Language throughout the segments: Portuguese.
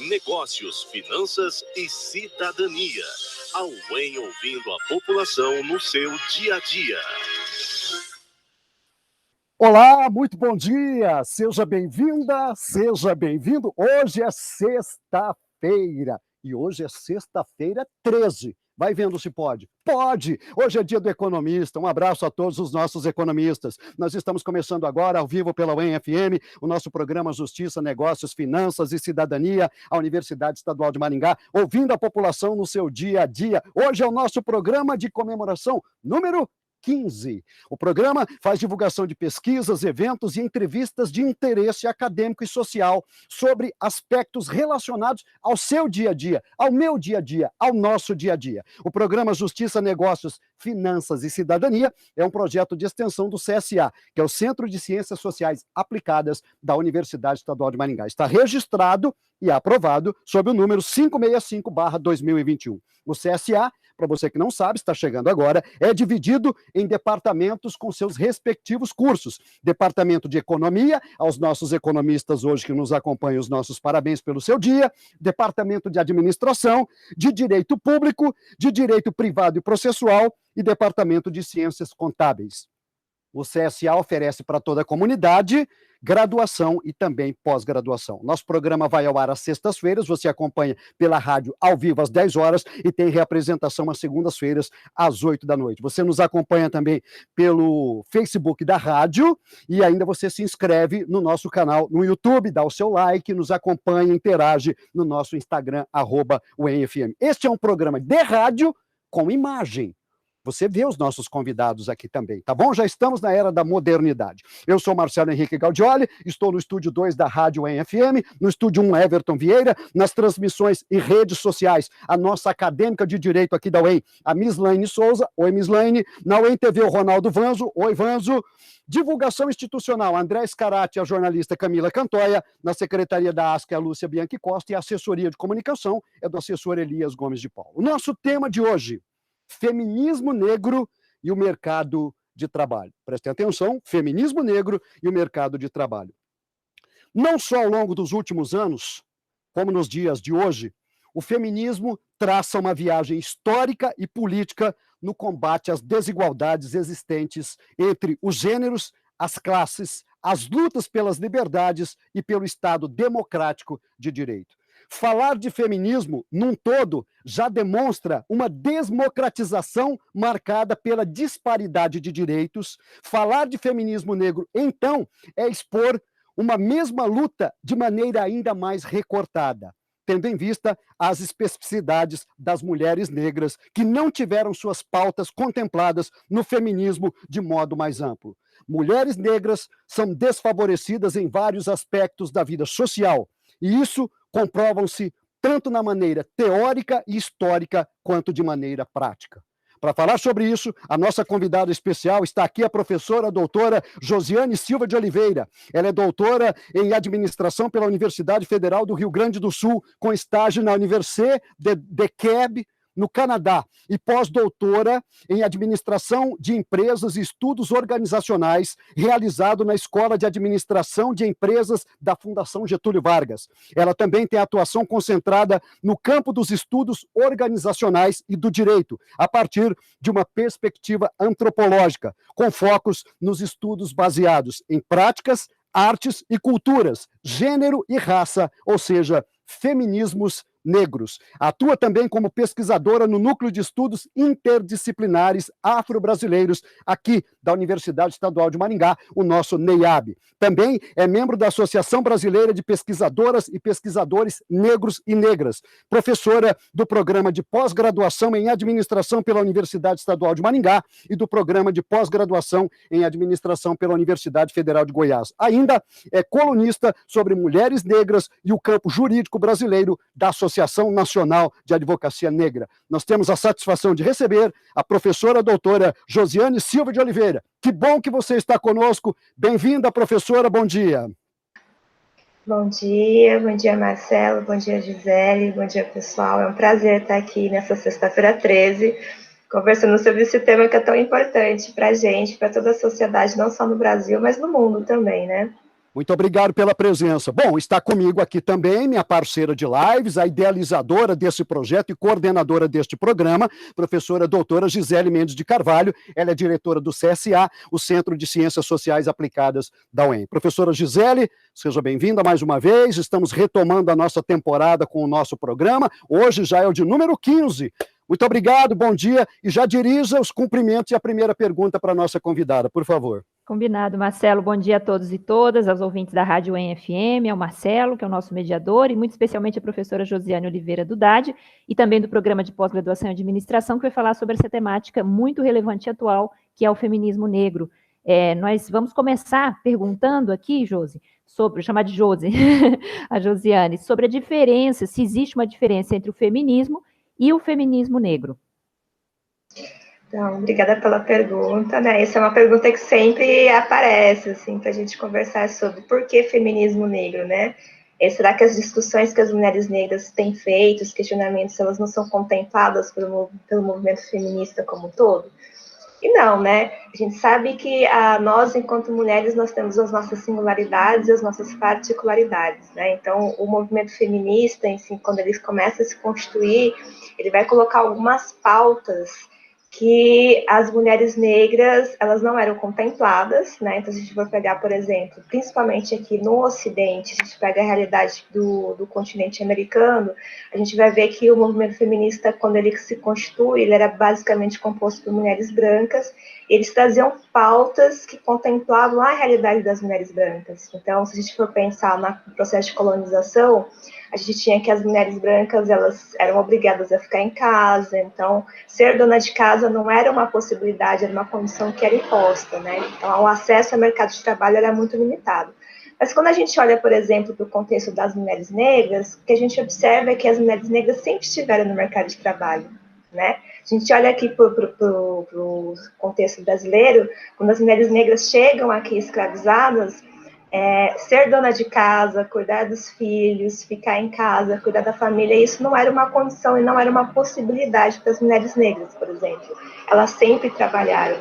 Negócios, finanças e cidadania. A UEM ouvindo a população no seu dia a dia. Olá, muito bom dia! Seja bem-vinda, seja bem-vindo. Hoje é sexta-feira e hoje é sexta-feira 13. Vai vendo se pode. Pode! Hoje é dia do economista. Um abraço a todos os nossos economistas. Nós estamos começando agora, ao vivo pela UEM FM, o nosso programa Justiça, Negócios, Finanças e Cidadania, a Universidade Estadual de Maringá, ouvindo a população no seu dia a dia. Hoje é o nosso programa de comemoração número 15. O programa faz divulgação de pesquisas, eventos e entrevistas de interesse acadêmico e social sobre aspectos relacionados ao seu dia a dia, ao meu dia a dia, ao nosso dia a dia. O programa Justiça, Negócios, Finanças e Cidadania é um projeto de extensão do CSA, que é o Centro de Ciências Sociais Aplicadas da Universidade Estadual de Maringá. Está registrado e aprovado sob o número 565/2021. O CSA, para você que não sabe, está chegando agora, é dividido em departamentos com seus respectivos cursos. Departamento de Economia, aos nossos economistas hoje que nos acompanham, os nossos parabéns pelo seu dia. Departamento de Administração, de Direito Público, de Direito Privado e Processual e Departamento de Ciências Contábeis. O CSA oferece para toda a comunidade graduação e também pós-graduação. Nosso programa vai ao ar às sextas-feiras, você acompanha pela rádio ao vivo às 10 horas e tem reapresentação às segundas-feiras às 8 da noite. Você nos acompanha também pelo Facebook da rádio e ainda você se inscreve no nosso canal no YouTube, dá o seu like, nos acompanha, interage no nosso Instagram, @UEMFM. Este é um programa de rádio com imagem. Você vê os nossos convidados aqui também, tá bom? Já estamos na era da modernidade. Eu sou Marcelo Henrique Gaudioli, estou no estúdio 2 da Rádio UEM FM, no estúdio 1 Everton Vieira, nas transmissões e redes sociais, a nossa acadêmica de direito aqui da UEM, a Mislaine Souza. Oi, Mislaine. Na UEM TV, o Ronaldo Vanzo. Oi, Vanzo. Divulgação institucional, André Scarati, a jornalista Camila Cantoia. Na secretaria da ASC, a Lúcia Bianchi Costa. E a assessoria de comunicação é do assessor Elias Gomes de Paulo. O nosso tema de hoje: feminismo negro e o mercado de trabalho. Prestem atenção, feminismo negro e o mercado de trabalho. Não só ao longo dos últimos anos, como nos dias de hoje, o feminismo traça uma viagem histórica e política no combate às desigualdades existentes entre os gêneros, as classes, as lutas pelas liberdades e pelo Estado democrático de direito. Falar de feminismo, num todo, já demonstra uma desmocratização marcada pela disparidade de direitos. Falar de feminismo negro, então, é expor uma mesma luta de maneira ainda mais recortada, tendo em vista as especificidades das mulheres negras que não tiveram suas pautas contempladas no feminismo de modo mais amplo. Mulheres negras são desfavorecidas em vários aspectos da vida social, e isso comprovam-se tanto na maneira teórica e histórica quanto de maneira prática. Para falar sobre isso, a nossa convidada especial está aqui, a professora doutora Josiane Silva de Oliveira. Ela é doutora em administração pela Universidade Federal do Rio Grande do Sul, com estágio na Université de Québec, no Canadá, e pós-doutora em Administração de Empresas e Estudos Organizacionais, realizado na Escola de Administração de Empresas da Fundação Getúlio Vargas. Ela também tem atuação concentrada no campo dos estudos organizacionais e do direito, a partir de uma perspectiva antropológica, com focos nos estudos baseados em práticas, artes e culturas, gênero e raça, ou seja, feminismos negros. Atua também como pesquisadora no Núcleo de Estudos Interdisciplinares Afro-Brasileiros, aqui da Universidade Estadual de Maringá, o nosso NEIAB. Também é membro da Associação Brasileira de Pesquisadoras e Pesquisadores Negros e Negras, professora do Programa de Pós-Graduação em Administração pela Universidade Estadual de Maringá e do Programa de Pós-Graduação em Administração pela Universidade Federal de Goiás. Ainda é colunista sobre mulheres negras e o campo jurídico brasileiro da Associação Nacional de Advocacia Negra. Nós temos a satisfação de receber a professora doutora Josiane Silva de Oliveira. Que bom que você está conosco. Bem-vinda, professora, bom dia. Bom dia Marcelo, bom dia Gisele, bom dia pessoal. É um prazer estar aqui nessa sexta-feira 13, conversando sobre esse tema que é tão importante para a gente, para toda a sociedade, não só no Brasil, mas no mundo também, né? Muito obrigado pela presença. Bom, está comigo aqui também minha parceira de lives, a idealizadora desse projeto e coordenadora deste programa, professora doutora Gisele Mendes de Carvalho. Ela é diretora do CSA, o Centro de Ciências Sociais Aplicadas da UEM. Professora Gisele, seja bem-vinda mais uma vez. Estamos retomando a nossa temporada com o nosso programa. Hoje já é o de número 15. Muito obrigado, bom dia. E já dirija os cumprimentos e a primeira pergunta para a nossa convidada, por favor. Combinado, Marcelo. Bom dia a todos e todas, aos ouvintes da Rádio UEM-FM, ao Marcelo, que é o nosso mediador, e muito especialmente a professora Josiane Oliveira do DAD, e também do programa de pós-graduação em administração, que vai falar sobre essa temática muito relevante e atual, que é o feminismo negro. Nós vamos começar perguntando aqui, Josi, vou chamar de Josi, a Josiane, sobre a diferença, se existe uma diferença entre o feminismo e o feminismo negro. Então, obrigada pela pergunta, né? Essa é uma pergunta que sempre aparece, assim, para a gente conversar sobre por que feminismo negro, né? Será que as discussões que as mulheres negras têm feito, os questionamentos, elas não são contempladas pelo movimento feminista como um todo? E não, né? A gente sabe que nós, enquanto mulheres, nós temos as nossas singularidades e as nossas particularidades, né? Então, o movimento feminista, assim, quando ele começa a se constituir, ele vai colocar algumas pautas que as mulheres negras, elas não eram contempladas, né? Então, se a gente for pegar, por exemplo, principalmente aqui no Ocidente, a gente pega a realidade do continente americano, a gente vai ver que o movimento feminista, quando ele se constitui, ele era basicamente composto por mulheres brancas, eles traziam pautas que contemplavam a realidade das mulheres brancas. Então, se a gente for pensar no processo de colonização, a gente tinha que as mulheres brancas, elas eram obrigadas a ficar em casa, então, ser dona de casa não era uma possibilidade, era uma condição que era imposta, né? Então, o acesso ao mercado de trabalho era muito limitado. Mas quando a gente olha, por exemplo, do contexto das mulheres negras, o que a gente observa é que as mulheres negras sempre estiveram no mercado de trabalho, né? A gente olha aqui para o contexto brasileiro, quando as mulheres negras chegam aqui escravizadas, ser dona de casa, cuidar dos filhos, ficar em casa, cuidar da família, isso não era uma condição e não era uma possibilidade para as mulheres negras, por exemplo. Elas sempre trabalharam.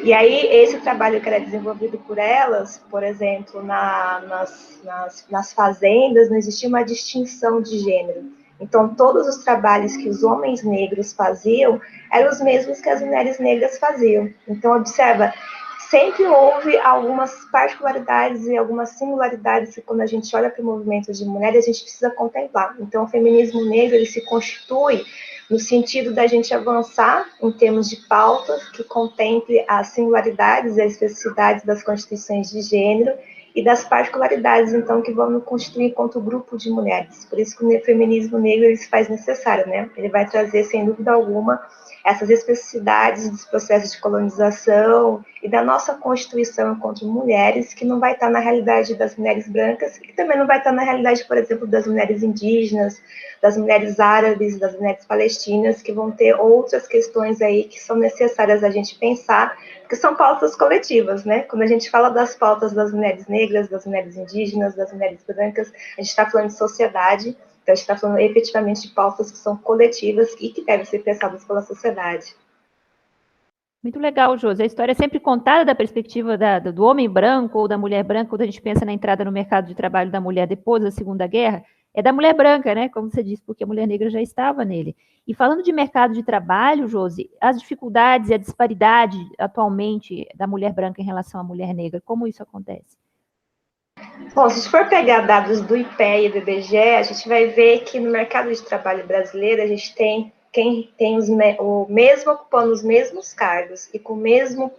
E aí, esse trabalho que era desenvolvido por elas, por exemplo, nas fazendas, não existia uma distinção de gênero. Então, todos os trabalhos que os homens negros faziam eram os mesmos que as mulheres negras faziam. Então, observa, sempre houve algumas particularidades e algumas singularidades que, quando a gente olha para o movimento de mulheres, a gente precisa contemplar. Então, o feminismo negro, ele se constitui no sentido da gente avançar em termos de pautas que contemple as singularidades e as especificidades das constituições de gênero e das particularidades, então, que vão nos constituir enquanto grupo de mulheres. Por isso que o feminismo negro ele se faz necessário, né? Ele vai trazer, sem dúvida alguma, essas especificidades dos processos de colonização e da nossa constituição enquanto mulheres, que não vai estar na realidade das mulheres brancas, e que também não vai estar na realidade, por exemplo, das mulheres indígenas, das mulheres árabes, das mulheres palestinas, que vão ter outras questões aí que são necessárias a gente pensar, porque são pautas coletivas, né? Quando a gente fala das pautas das mulheres negras, das mulheres indígenas, das mulheres brancas, a gente está falando de sociedade. Então, a gente está falando efetivamente de pautas que são coletivas e que devem ser pensadas pela sociedade. Muito legal, Josi. A história é sempre contada da perspectiva do homem branco ou da mulher branca, quando a gente pensa na entrada no mercado de trabalho da mulher depois da Segunda Guerra, é da mulher branca, né? Como você disse, porque a mulher negra já estava nele. E falando de mercado de trabalho, Josi, as dificuldades e a disparidade atualmente da mulher branca em relação à mulher negra, como isso acontece? Bom, se a gente for pegar dados do IPEA e do IBGE, a gente vai ver que no mercado de trabalho brasileiro a gente tem quem tem o mesmo ocupando os mesmos cargos e com a mesma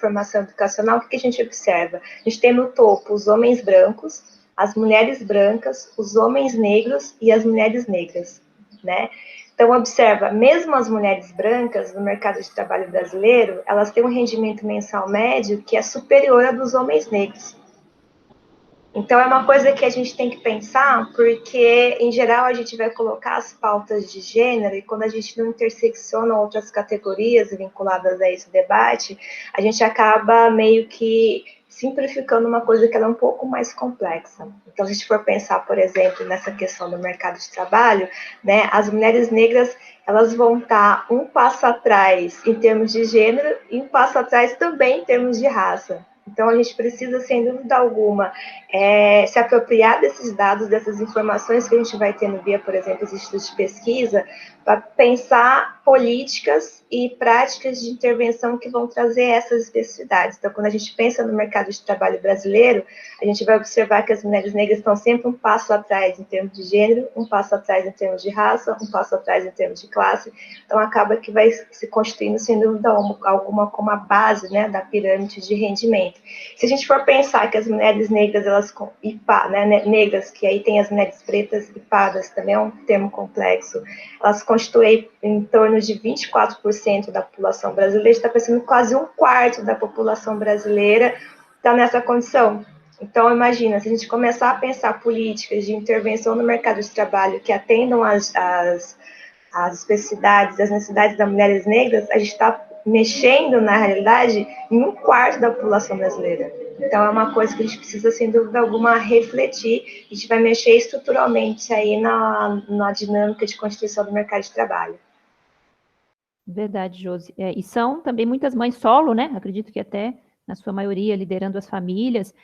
formação educacional. O que a gente observa? A gente tem no topo os homens brancos, as mulheres brancas, os homens negros e as mulheres negras, né? Então, observa, mesmo as mulheres brancas no mercado de trabalho brasileiro, elas têm um rendimento mensal médio que é superior ao dos homens negros. Então, é uma coisa que a gente tem que pensar, porque, em geral, a gente vai colocar as pautas de gênero, e quando a gente não intersecciona outras categorias vinculadas a esse debate, a gente acaba meio que simplificando uma coisa que ela é um pouco mais complexa. Então, se a gente for pensar, por exemplo, nessa questão do mercado de trabalho, né, as mulheres negras, elas vão estar um passo atrás em termos de gênero e um passo atrás também em termos de raça. Então, a gente precisa, sem dúvida alguma, se apropriar desses dados, dessas informações que a gente vai tendo via, por exemplo, os institutos de pesquisa, para pensar políticas e práticas de intervenção que vão trazer essas especificidades. Então, quando a gente pensa no mercado de trabalho brasileiro, a gente vai observar que as mulheres negras estão sempre um passo atrás em termos de gênero, um passo atrás em termos de raça, um passo atrás em termos de classe. Então, acaba que vai se constituindo, sem dúvida alguma, como a base, né, da pirâmide de rendimento. Se a gente for pensar que as mulheres negras, negras, que aí tem as mulheres pretas e pardas, também é um termo complexo, elas constituem em torno de 24% da população brasileira, está pensando quase um quarto da população brasileira está nessa condição. Então, imagina, se a gente começar a pensar políticas de intervenção no mercado de trabalho que atendam as especificidades, as necessidades das mulheres negras, a gente está mexendo, na realidade, em um quarto da população brasileira. Então, é uma coisa que a gente precisa, sem dúvida alguma, refletir. A gente vai mexer estruturalmente aí na dinâmica de constituição do mercado de trabalho. Verdade, Josi. E são também muitas mães solo, né? Acredito que até, na sua maioria, liderando as famílias.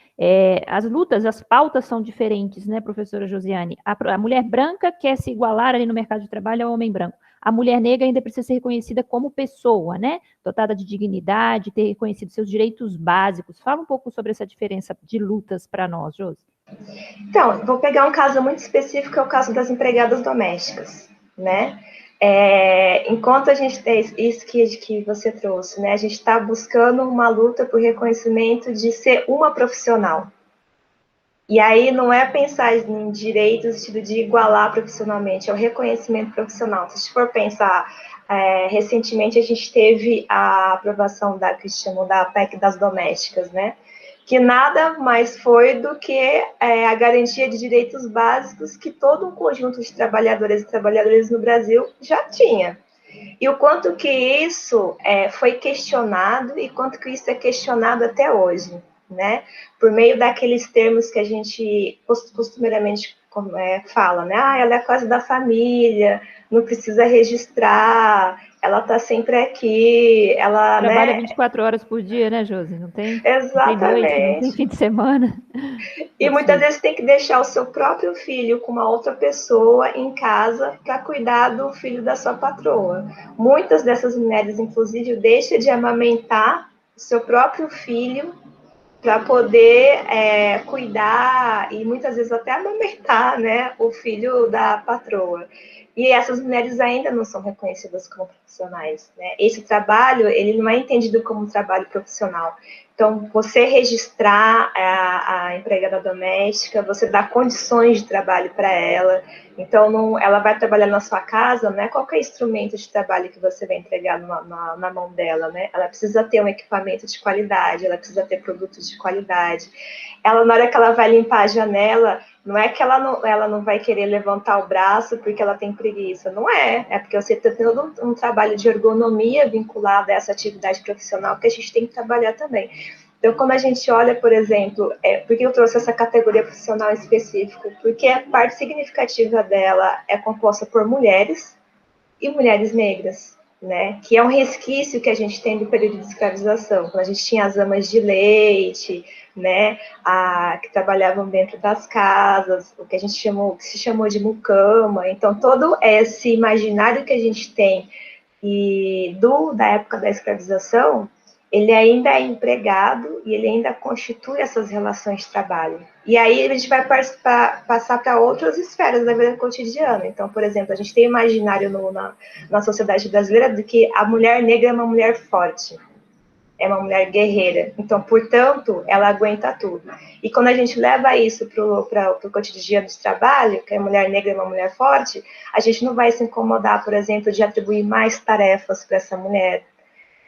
As lutas, as pautas são diferentes, né, professora Josiane? A mulher branca quer se igualar ali no mercado de trabalho ao homem branco. A mulher negra ainda precisa ser reconhecida como pessoa, né? Dotada de dignidade, ter reconhecido seus direitos básicos. Fala um pouco sobre essa diferença de lutas para nós, Josi. Então, vou pegar um caso muito específico, que é o caso das empregadas domésticas, né? Enquanto a gente tem isso que você trouxe, né? A gente está buscando uma luta por reconhecimento de ser uma profissional. E aí não é pensar em direitos no sentido de igualar profissionalmente, é o reconhecimento profissional. Se a gente for pensar, recentemente a gente teve a aprovação que se chamou da PEC das domésticas, né? Que nada mais foi do que a garantia de direitos básicos que todo um conjunto de trabalhadoras e trabalhadores no Brasil já tinha. E o quanto que isso foi questionado e quanto que isso é questionado até hoje, né? Por meio daqueles termos que a gente costumeiramente fala, né? Ela é quase da família, não precisa registrar, ela está sempre aqui, ela, trabalha, né? 24 horas por dia, né, Josi? Não tem, Exatamente. Não tem noite, não tem fim de semana. E muitas vezes tem que deixar o seu próprio filho com uma outra pessoa em casa para cuidar do filho da sua patroa. Muitas dessas mulheres, inclusive, deixam de amamentar o seu próprio filho para poder cuidar e muitas vezes até amamentar, né, o filho da patroa. E essas mulheres ainda não são reconhecidas como profissionais, né? Esse trabalho, ele não é entendido como um trabalho profissional. Então, você registrar a empregada doméstica, você dá condições de trabalho para ela. Então, ela vai trabalhar na sua casa, não é qualquer instrumento de trabalho que você vai entregar na mão dela, né? Ela precisa ter um equipamento de qualidade, ela precisa ter produtos de qualidade. Ela, na hora que ela vai limpar a janela, não é que ela não vai querer levantar o braço porque ela tem preguiça. Não é. É porque você está tendo um trabalho de ergonomia vinculado a essa atividade profissional que a gente tem que trabalhar também. Então, quando a gente olha, por exemplo, por que eu trouxe essa categoria profissional específica? Porque a parte significativa dela é composta por mulheres e mulheres negras, né? Que é um resquício que a gente tem do período de escravização, quando a gente tinha as amas de leite, né? Que trabalhavam dentro das casas, o que a gente se chamou de mucama. Então, todo esse imaginário que a gente tem da época da escravização, ele ainda é empregado e ele ainda constitui essas relações de trabalho. E aí a gente vai passar para outras esferas da vida cotidiana. Então, por exemplo, a gente tem imaginário na sociedade brasileira de que a mulher negra é uma mulher forte, é uma mulher guerreira. Então, portanto, ela aguenta tudo. E quando a gente leva isso para o cotidiano de trabalho, que a mulher negra é uma mulher forte, a gente não vai se incomodar, por exemplo, de atribuir mais tarefas para essa mulher,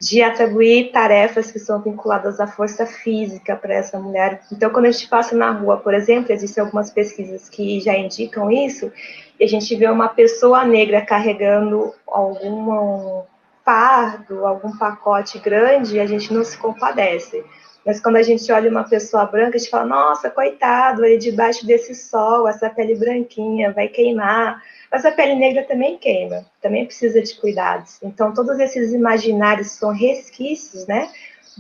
de atribuir tarefas que são vinculadas à força física para essa mulher. Então, quando a gente passa na rua, por exemplo, existem algumas pesquisas que já indicam isso, e a gente vê uma pessoa negra carregando algum fardo, algum pacote grande, a gente não se compadece. Mas quando a gente olha uma pessoa branca, a gente fala, nossa, coitado, ele debaixo desse sol, essa pele branquinha, vai queimar. Mas a pele negra também queima, também precisa de cuidados. Então, todos esses imaginários são resquícios, né,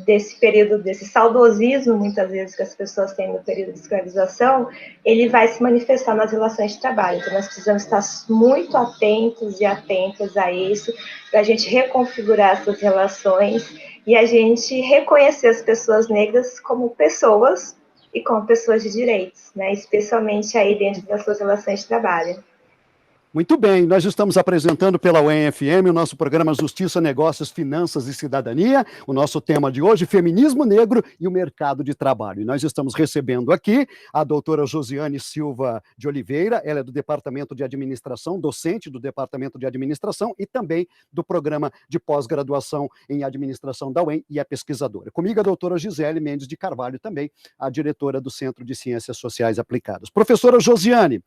desse período, desse saudosismo, muitas vezes, que as pessoas têm no período de escravização, ele vai se manifestar nas relações de trabalho. Então, nós precisamos estar muito atentos e atentas a isso, para a gente reconfigurar essas relações e a gente reconhecer as pessoas negras como pessoas e como pessoas de direitos, né? Especialmente aí dentro das suas relações de trabalho. Muito bem, nós estamos apresentando pela UEM-FM o nosso programa Justiça, Negócios, Finanças e Cidadania. O nosso tema de hoje, feminismo negro e o mercado de trabalho. E nós estamos recebendo aqui a doutora Josiane Silva de Oliveira, ela é do Departamento de Administração, docente do Departamento de Administração e também do Programa de Pós-Graduação em Administração da UEM e é pesquisadora. Comigo a doutora Gisele Mendes de Carvalho, também a diretora do Centro de Ciências Sociais Aplicadas. Professora Josiane,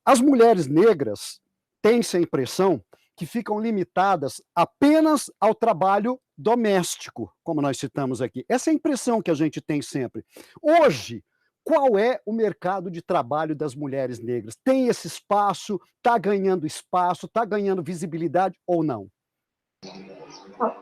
as mulheres negras têm-se a impressão que ficam limitadas apenas ao trabalho doméstico, como nós citamos aqui. Essa é a impressão que a gente tem sempre. Hoje, qual é o mercado de trabalho das mulheres negras? Tem esse espaço? Está ganhando espaço? Está ganhando visibilidade ou não?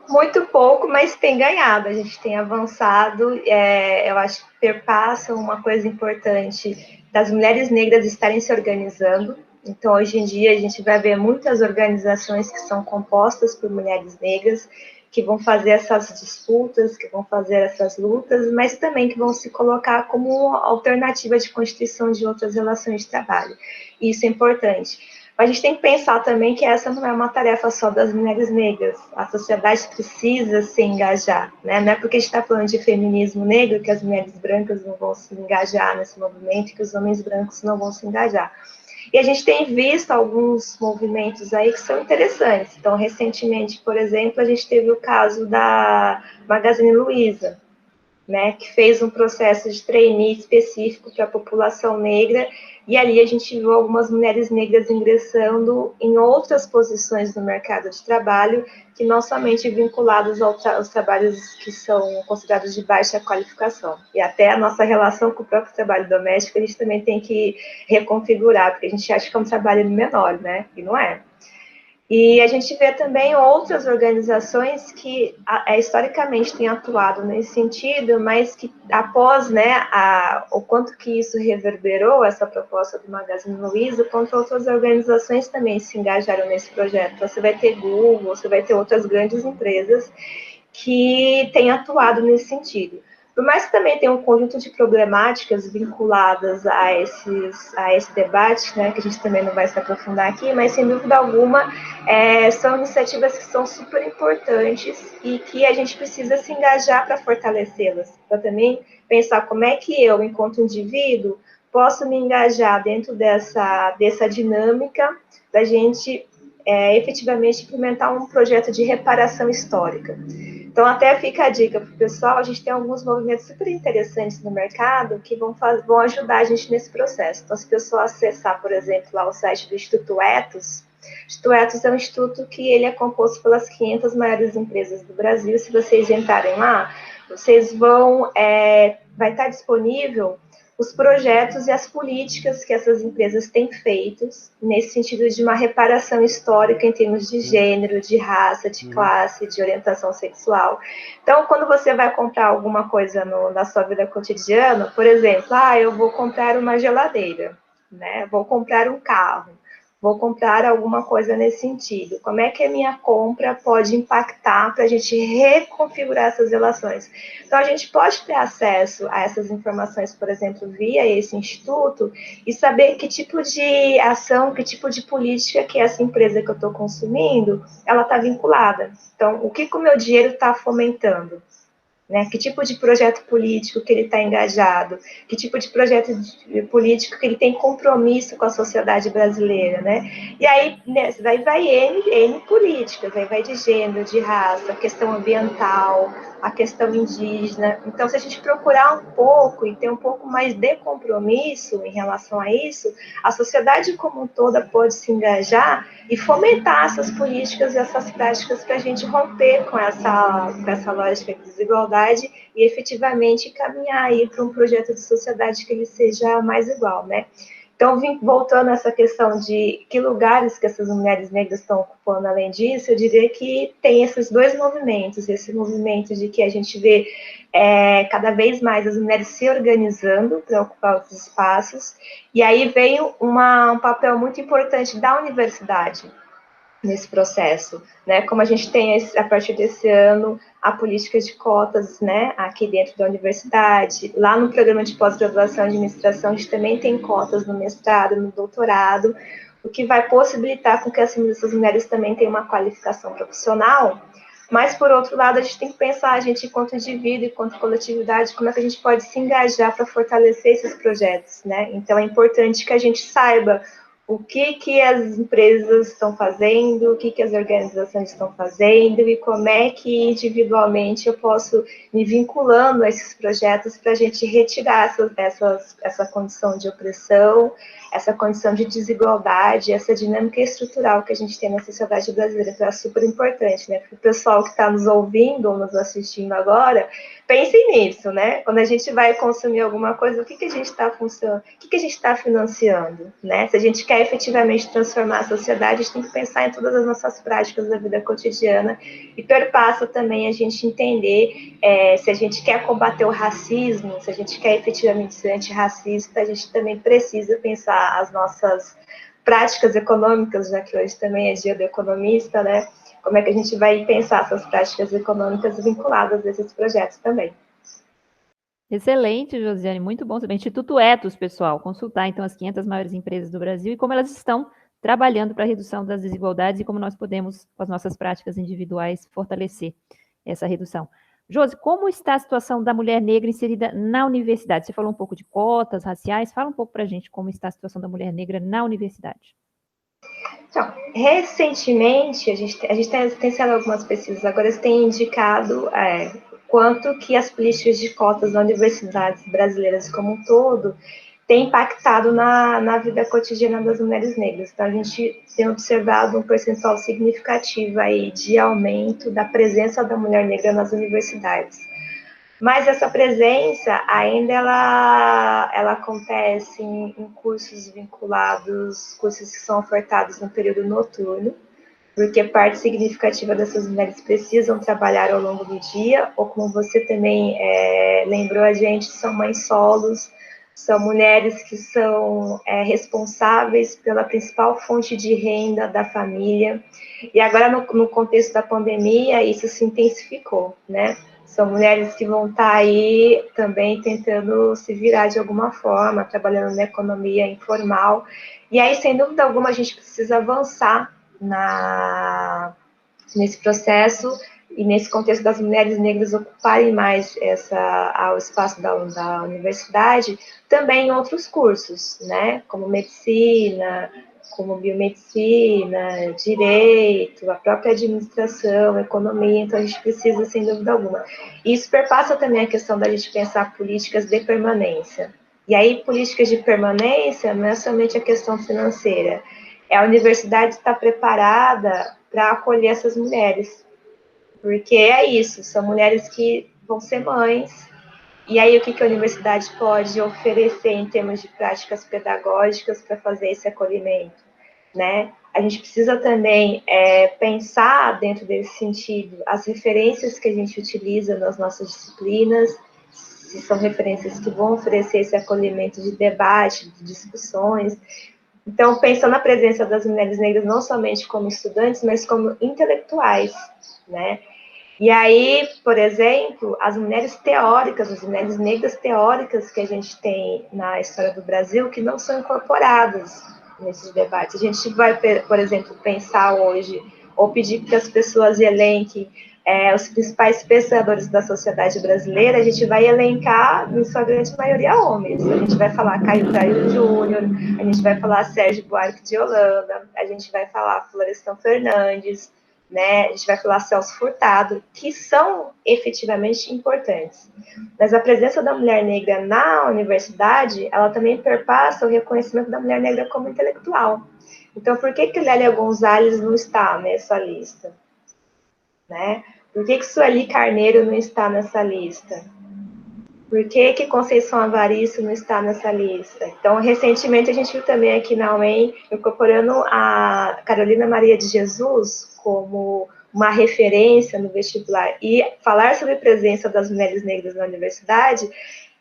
Muito pouco, mas tem ganhado, a gente tem avançado, eu acho que perpassa uma coisa importante das mulheres negras estarem se organizando. Então, hoje em dia, a gente vai ver muitas organizações que são compostas por mulheres negras, que vão fazer essas disputas, que vão fazer essas lutas, mas também que vão se colocar como alternativa de constituição de outras relações de trabalho. E isso é importante. A gente tem que pensar também que essa não é uma tarefa só das mulheres negras. A sociedade precisa se engajar, né? Não é porque a gente está falando de feminismo negro que as mulheres brancas não vão se engajar nesse movimento, que os homens brancos não vão se engajar. E a gente tem visto alguns movimentos aí que são interessantes. Então, recentemente, por exemplo, a gente teve o caso da Magazine Luiza, né, que fez um processo de trainee específico para a população negra, e ali a gente viu algumas mulheres negras ingressando em outras posições no mercado de trabalho, que não somente vinculadas aos trabalhos que são considerados de baixa qualificação. E até a nossa relação com o próprio trabalho doméstico, a gente também tem que reconfigurar, porque a gente acha que é um trabalho menor, né, e não é. E a gente vê também outras organizações que historicamente têm atuado nesse sentido, mas que após, né, o quanto que isso reverberou, essa proposta do Magazine Luiza, quanto outras organizações também se engajaram nesse projeto. Então, você vai ter Google, você vai ter outras grandes empresas que têm atuado nesse sentido. Por mais que também tenha um conjunto de problemáticas vinculadas a esse debate, né, que a gente também não vai se aprofundar aqui, mas sem dúvida alguma são iniciativas que são super importantes e que a gente precisa se engajar para fortalecê-las, para também pensar como é que eu, enquanto indivíduo, posso me engajar dentro dessa dinâmica da gente efetivamente implementar um projeto de reparação histórica. Então, até fica a dica para o pessoal, a gente tem alguns movimentos super interessantes no mercado que vão ajudar a gente nesse processo. Então, se o pessoal acessar, por exemplo, lá o site do Instituto Ethos, o Instituto Ethos é um instituto que ele é composto pelas 500 maiores empresas do Brasil. Se vocês entrarem lá, vocês vai estar disponível os projetos e as políticas que essas empresas têm feitos nesse sentido de uma reparação histórica em termos de gênero, de raça, de classe, de orientação sexual. Então, quando você vai comprar alguma coisa na sua vida cotidiana, por exemplo, eu vou comprar uma geladeira, né? Vou comprar um carro, vou comprar alguma coisa nesse sentido. Como é que a minha compra pode impactar para a gente reconfigurar essas relações? Então, a gente pode ter acesso a essas informações, por exemplo, via esse instituto, e saber que tipo de ação, que tipo de política que essa empresa que eu estou consumindo, ela está vinculada. Então, o que o meu dinheiro está fomentando? Né? Que tipo de projeto político que ele está engajado, que tipo de projeto político que ele tem compromisso com a sociedade brasileira, né? E aí, daí vai N políticas, aí vai de gênero, de raça, a questão ambiental, a questão indígena. Então, se a gente procurar um pouco e ter um pouco mais de compromisso em relação a isso, a sociedade como um toda pode se engajar e fomentar essas políticas e essas práticas para a gente romper com essa lógica de desigualdade e efetivamente caminhar aí para um projeto de sociedade que ele seja mais igual, né? Então, voltando a essa questão de que lugares que essas mulheres negras estão ocupando além disso, eu diria que tem esses dois movimentos, esse movimento de que a gente vê cada vez mais as mulheres se organizando para ocupar outros espaços, e aí vem um papel muito importante da universidade nesse processo, né? Como a gente tem, a partir desse ano, a política de cotas, né, aqui dentro da universidade, lá no programa de pós-graduação em administração, a gente também tem cotas no mestrado, no doutorado, o que vai possibilitar com que essas mulheres também tenham uma qualificação profissional, mas, por outro lado, a gente tem que pensar, a gente, enquanto indivíduo, enquanto coletividade, como é que a gente pode se engajar para fortalecer esses projetos, né? Então, é importante que a gente saiba o que as empresas estão fazendo, o que as organizações estão fazendo e como é que individualmente eu posso me vinculando a esses projetos para a gente retirar essa condição de opressão, essa condição de desigualdade, essa dinâmica estrutural que a gente tem na sociedade brasileira. Então, é super importante, né? Para o pessoal que está nos ouvindo ou nos assistindo agora, pensem nisso, né? Quando a gente vai consumir alguma coisa, o que a gente está funcionando, o que a gente está financiando, né? Se a gente quer efetivamente transformar a sociedade, a gente tem que pensar em todas as nossas práticas da vida cotidiana e perpassa também a gente entender se a gente quer combater o racismo, se a gente quer efetivamente ser antirracista, a gente também precisa pensar as nossas práticas econômicas, já que hoje também é dia do economista, né? Como é que a gente vai pensar essas práticas econômicas vinculadas a esses projetos também. Excelente, Josiane, muito bom saber. Instituto Etos, pessoal, consultar então as 500 maiores empresas do Brasil e como elas estão trabalhando para a redução das desigualdades e como nós podemos, com as nossas práticas individuais, fortalecer essa redução. Josi, como está a situação da mulher negra inserida na universidade? Você falou um pouco de cotas raciais, fala um pouco para a gente como está a situação da mulher negra na universidade. Então, recentemente, a gente tem sendo algumas pesquisas, agora tem indicado quanto que as políticas de cotas das universidades brasileiras como um todo têm impactado na vida cotidiana das mulheres negras. Então, a gente tem observado um percentual significativo aí de aumento da presença da mulher negra nas universidades. Mas essa presença ainda ela acontece em cursos vinculados, cursos que são ofertados no período noturno, porque parte significativa dessas mulheres precisam trabalhar ao longo do dia, ou como você também lembrou a gente, são mães solos, são mulheres que são responsáveis pela principal fonte de renda da família. E agora, no contexto da pandemia, isso se intensificou, né? São mulheres que vão estar aí também tentando se virar de alguma forma, trabalhando na economia informal. E aí, sem dúvida alguma, a gente precisa avançar nesse processo e nesse contexto das mulheres negras ocuparem mais o espaço da universidade, também em outros cursos, né? Como medicina, como biomedicina, direito, a própria administração, economia, então a gente precisa, sem dúvida alguma. E isso perpassa também a questão da gente pensar políticas de permanência. E aí, políticas de permanência não é somente a questão financeira, a universidade estar preparada para acolher essas mulheres, porque é isso, são mulheres que vão ser mães, e aí o que a universidade pode oferecer em termos de práticas pedagógicas para fazer esse acolhimento, né? A gente precisa também pensar dentro desse sentido as referências que a gente utiliza nas nossas disciplinas, se são referências que vão oferecer esse acolhimento de debate, de discussões. Então, pensando na presença das mulheres negras não somente como estudantes, mas como intelectuais, né? E aí, por exemplo, as mulheres teóricas, as mulheres negras teóricas que a gente tem na história do Brasil, que não são incorporadas nesses debates. A gente vai, por exemplo, pensar hoje, ou pedir que as pessoas elenquem os principais pensadores da sociedade brasileira, a gente vai elencar, em sua grande maioria, homens. A gente vai falar Caio Prado Júnior, a gente vai falar Sérgio Buarque de Holanda, a gente vai falar Florestan Fernandes, né? A gente vai falar Celso Furtado, que são efetivamente importantes. Mas a presença da mulher negra na universidade, ela também perpassa o reconhecimento da mulher negra como intelectual. Então, por que Lélia Gonzalez não está nessa lista? Né? Por que Sueli Carneiro não está nessa lista? Por que que Conceição Evaristo não está nessa lista? Então, recentemente, a gente viu também aqui na UEM, incorporando a Carolina Maria de Jesus como uma referência no vestibular. E falar sobre a presença das mulheres negras na universidade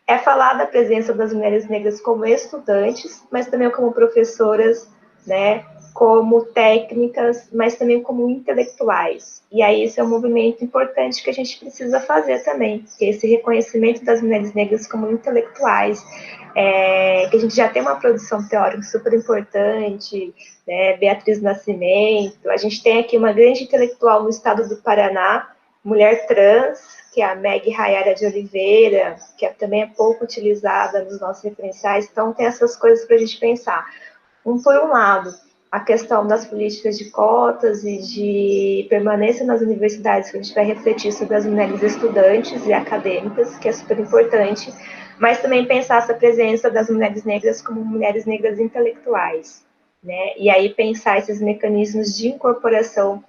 é falar da presença das mulheres negras como estudantes, mas também como professoras, né, como técnicas, mas também como intelectuais. E aí esse é um movimento importante que a gente precisa fazer também, que é esse reconhecimento das mulheres negras como intelectuais, que a gente já tem uma produção teórica super importante, né, Beatriz Nascimento, a gente tem aqui uma grande intelectual no estado do Paraná, mulher trans, que é a Meg Rayara de Oliveira, que também é pouco utilizada nos nossos referenciais, então tem essas coisas para a gente pensar. Por um lado, a questão das políticas de cotas e de permanência nas universidades, que a gente vai refletir sobre as mulheres estudantes e acadêmicas, que é super importante, mas também pensar essa presença das mulheres negras como mulheres negras intelectuais, né? E aí pensar esses mecanismos de incorporação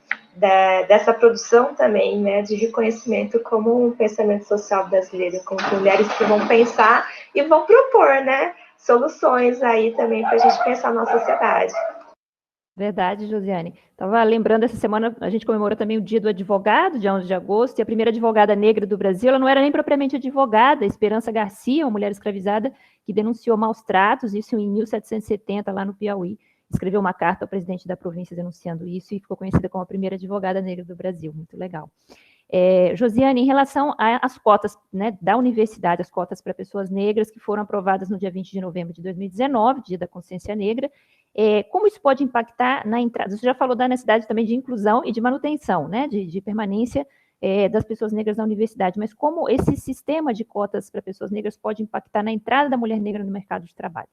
dessa produção também, né, de reconhecimento como um pensamento social brasileiro, como mulheres que vão pensar e vão propor, né, soluções aí também para a gente pensar na sociedade. Verdade, Josiane. Estava lembrando, essa semana a gente comemorou também o Dia do Advogado, dia 11 de agosto, e a primeira advogada negra do Brasil, ela não era nem propriamente advogada, Esperança Garcia, uma mulher escravizada, que denunciou maus tratos, isso em 1770, lá no Piauí. Escreveu uma carta ao presidente da província denunciando isso e ficou conhecida como a primeira advogada negra do Brasil. Muito legal. Josiane, em relação às cotas, né, da universidade, as cotas para pessoas negras que foram aprovadas no dia 20 de novembro de 2019, Dia da Consciência Negra, como isso pode impactar na entrada? Você já falou da necessidade também de inclusão e de manutenção, né, de permanência das pessoas negras na universidade, mas como esse sistema de cotas para pessoas negras pode impactar na entrada da mulher negra no mercado de trabalho?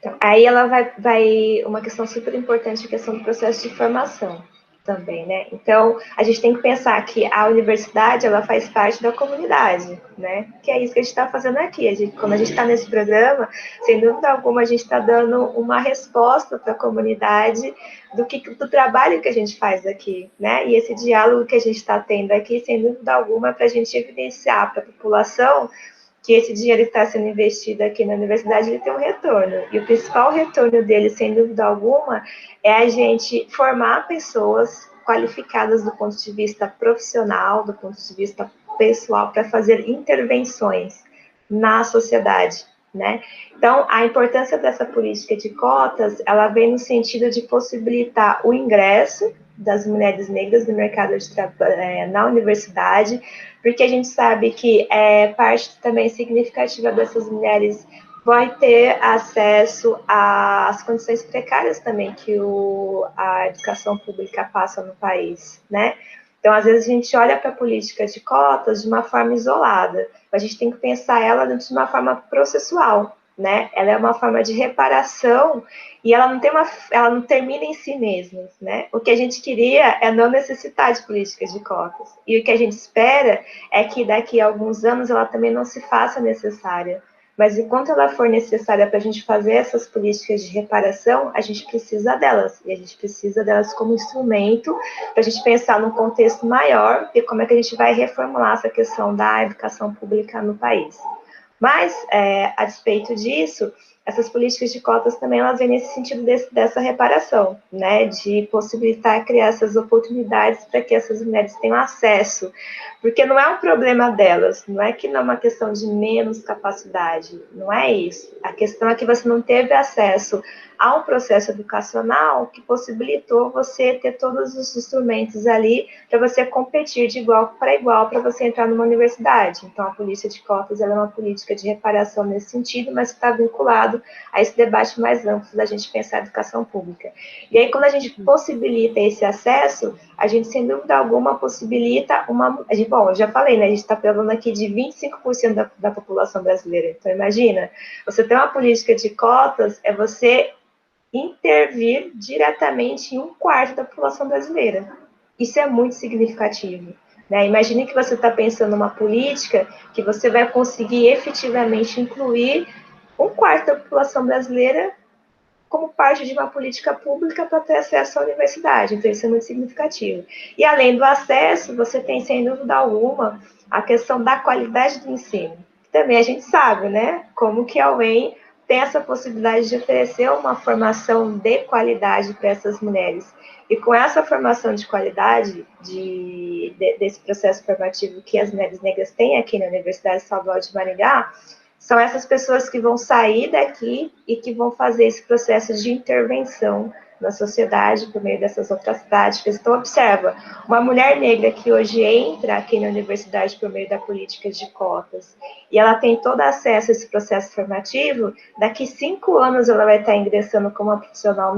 Então, aí ela vai uma questão super importante, a questão do processo de formação também, né? Então, a gente tem que pensar que a universidade, ela faz parte da comunidade, né? Que é isso que a gente está fazendo aqui. Quando a gente está nesse programa, sem dúvida alguma, a gente está dando uma resposta para a comunidade do trabalho que a gente faz aqui, né? E esse diálogo que a gente está tendo aqui, sem dúvida alguma, para a gente evidenciar para a população que esse dinheiro que está sendo investido aqui na universidade, ele tem um retorno. E o principal retorno dele, sem dúvida alguma, é a gente formar pessoas qualificadas do ponto de vista profissional, do ponto de vista pessoal, para fazer intervenções na sociedade, né? Então, a importância dessa política de cotas, ela vem no sentido de possibilitar o ingresso das mulheres negras no mercado de trabalho, na universidade, porque a gente sabe que parte também significativa dessas mulheres vai ter acesso às condições precárias também que a educação pública passa no país, né? Então, às vezes, a gente olha para a política de cotas de uma forma isolada, a gente tem que pensar ela de uma forma processual, né? Ela é uma forma de reparação e ela não termina em si mesma, né? O que a gente queria é não necessitar de políticas de cotas. E o que a gente espera é que daqui a alguns anos ela também não se faça necessária. Mas enquanto ela for necessária para a gente fazer essas políticas de reparação, a gente precisa delas. E a gente precisa delas como instrumento para a gente pensar num contexto maior e como é que a gente vai reformular essa questão da educação pública no país. Mas, a despeito disso, essas políticas de cotas também elas vêm nesse sentido dessa reparação, né, de possibilitar criar essas oportunidades para que essas mulheres tenham acesso, porque não é um problema delas, não é que não é uma questão de menos capacidade, não é isso. A questão é que você não teve acesso a um processo educacional que possibilitou você ter todos os instrumentos ali para você competir de igual para você entrar numa universidade. Então, a política de cotas ela é uma política de reparação nesse sentido, mas está vinculado a esse debate mais amplo da gente pensar a educação pública. E aí, quando a gente possibilita esse acesso, a gente, sem dúvida alguma, possibilita bom, eu já falei, né? A gente está falando aqui de 25% da população brasileira. Então, imagina, você tem uma política de cotas, é você intervir diretamente em 1/4 da população brasileira. Isso é muito significativo. Né? Imagine que você está pensando numa política que você vai conseguir efetivamente incluir 1/4 da população brasileira como parte de uma política pública para ter acesso à universidade. Então, isso é muito significativo. E, além do acesso, você tem, sem dúvida alguma, a questão da qualidade do ensino. Também a gente sabe, né, como que a UEM tem essa possibilidade de oferecer uma formação de qualidade para essas mulheres. E com essa formação de qualidade desse processo formativo que as mulheres negras têm aqui na Universidade Estadual de Maringá, são essas pessoas que vão sair daqui e que vão fazer esse processo de intervenção na sociedade por meio dessas outras práticas. Então, observa, uma mulher negra que hoje entra aqui na universidade por meio da política de cotas e ela tem todo acesso a esse processo formativo, daqui 5 anos ela vai estar ingressando como uma profissional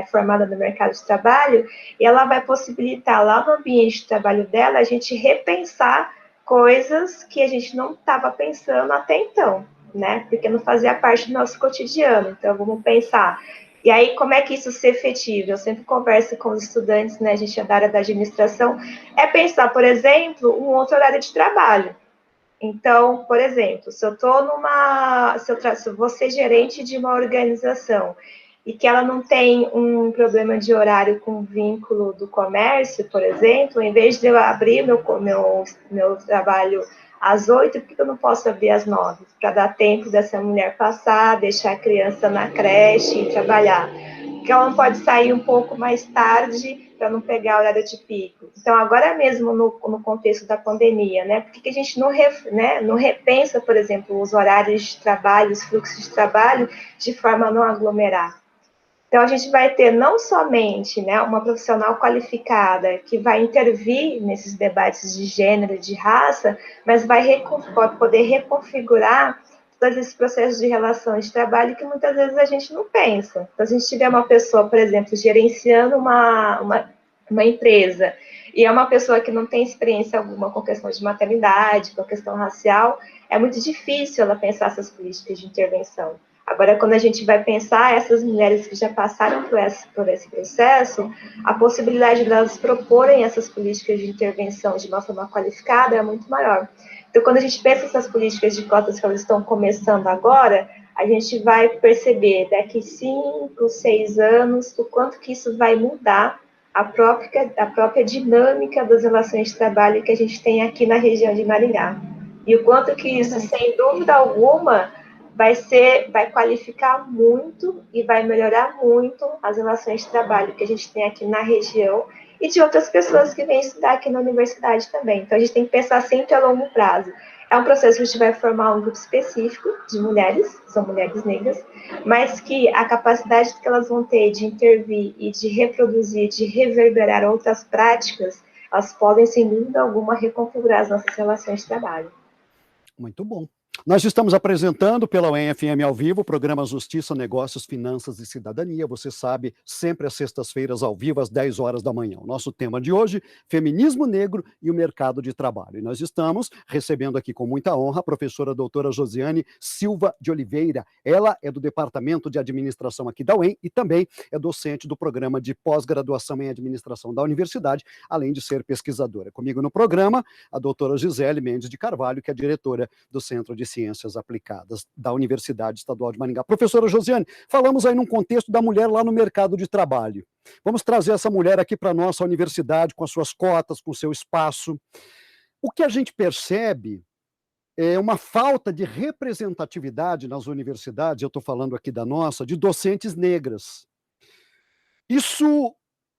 formada no mercado de trabalho e ela vai possibilitar lá no ambiente de trabalho dela a gente repensar coisas que a gente não estava pensando até então, né? Porque não fazia parte do nosso cotidiano. Então, vamos pensar. E aí, como é que isso se efetiva? Eu sempre converso com os estudantes, né? A gente é da área da administração, é pensar, por exemplo, um outro horário de trabalho. Então, por exemplo, se eu estou se eu vou ser gerente de uma organização e que ela não tem um problema de horário com vínculo do comércio, por exemplo, em vez de eu abrir meu trabalho às 8, por que eu não posso abrir às 9? Para dar tempo dessa mulher passar, deixar a criança na creche e trabalhar. Porque ela não pode sair um pouco mais tarde para não pegar o horário de pico. Então, agora mesmo no contexto da pandemia, né? Por que a gente não repensa, por exemplo, os horários de trabalho, os fluxos de trabalho, de forma a não aglomerar? Então, a gente vai ter não somente, né, uma profissional qualificada que vai intervir nesses debates de gênero, de raça, mas vai poder reconfigurar todos esses processos de relações de trabalho que muitas vezes a gente não pensa. Então, se a gente tiver uma pessoa, por exemplo, gerenciando uma empresa, e é uma pessoa que não tem experiência alguma com questão de maternidade, com questão racial, é muito difícil ela pensar essas políticas de intervenção. Agora, quando a gente vai pensar essas mulheres que já passaram por esse processo, a possibilidade delas proporem essas políticas de intervenção de uma forma qualificada é muito maior. Então, quando a gente pensa essas políticas de cotas que elas estão começando agora, a gente vai perceber daqui 5, 6 anos o quanto que isso vai mudar a própria dinâmica das relações de trabalho que a gente tem aqui na região de Maringá. E o quanto que isso, sem dúvida alguma, vai qualificar muito e vai melhorar muito as relações de trabalho que a gente tem aqui na região e de outras pessoas que vêm estudar aqui na universidade também. Então, a gente tem que pensar sempre a longo prazo. É um processo que a gente vai formar um grupo específico de mulheres, são mulheres negras, mas que a capacidade que elas vão ter de intervir e de reproduzir, de reverberar outras práticas, elas podem, sem dúvida alguma, reconfigurar as nossas relações de trabalho. Muito bom. Nós estamos apresentando pela UEM-FM ao vivo o programa Justiça, Negócios, Finanças e Cidadania. Você sabe, sempre às sextas-feiras, ao vivo, às 10 horas da manhã. O nosso tema de hoje, feminismo negro e o mercado de trabalho. E nós estamos recebendo aqui com muita honra a professora doutora Josiane Silva de Oliveira. Ela é do Departamento de Administração aqui da UEM e também é docente do programa de pós-graduação em Administração da Universidade, além de ser pesquisadora. Comigo no programa, a doutora Gisele Mendes de Carvalho, que é diretora do Centro de Ciências Aplicadas da Universidade Estadual de Maringá. Professora Josiane, falamos aí num contexto da mulher lá no mercado de trabalho. Vamos trazer essa mulher aqui para a nossa universidade, com as suas cotas, com o seu espaço. O que a gente percebe é uma falta de representatividade nas universidades, eu estou falando aqui da nossa, de docentes negras. Isso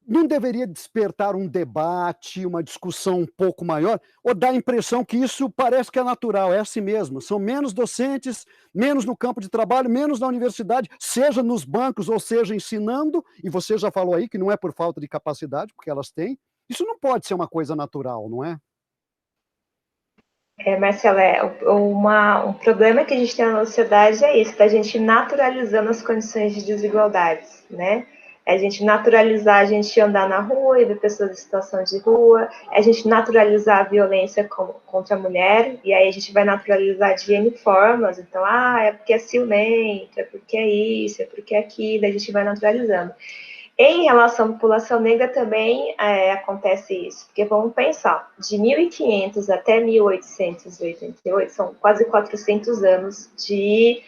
não deveria despertar um debate, uma discussão um pouco maior, ou dá a impressão que isso parece que é natural, é assim mesmo, são menos docentes, menos no campo de trabalho, menos na universidade, seja nos bancos ou seja ensinando, e você já falou aí que não é por falta de capacidade, porque elas têm, isso não pode ser uma coisa natural, não é? Marcela, um problema que a gente tem na sociedade é isso, da gente naturalizando as condições de desigualdades, né? É a gente naturalizar a gente andar na rua e ver pessoas em situação de rua, é a gente naturalizar a violência contra a mulher, e aí a gente vai naturalizar de N formas, então, é porque é ciumento, é porque é isso, é porque é aquilo, a gente vai naturalizando. Em relação à população negra também acontece isso, porque vamos pensar, de 1500 até 1888, são quase 400 anos de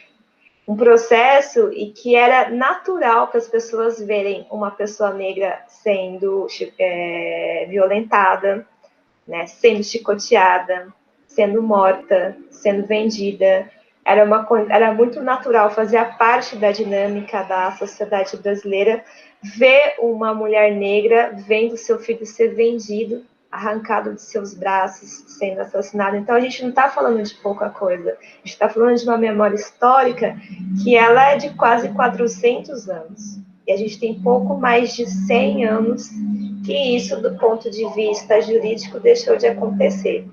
um processo e que era natural para as pessoas verem uma pessoa negra sendo violentada, né, sendo chicoteada, sendo morta, sendo vendida. Era muito natural, fazia parte da dinâmica da sociedade brasileira ver uma mulher negra vendo seu filho ser vendido, arrancado de seus braços, sendo assassinado. Então, a gente não está falando de pouca coisa. A gente está falando de uma memória histórica que ela é de quase 400 anos. E a gente tem pouco mais de 100 anos que isso, do ponto de vista jurídico, deixou de acontecer.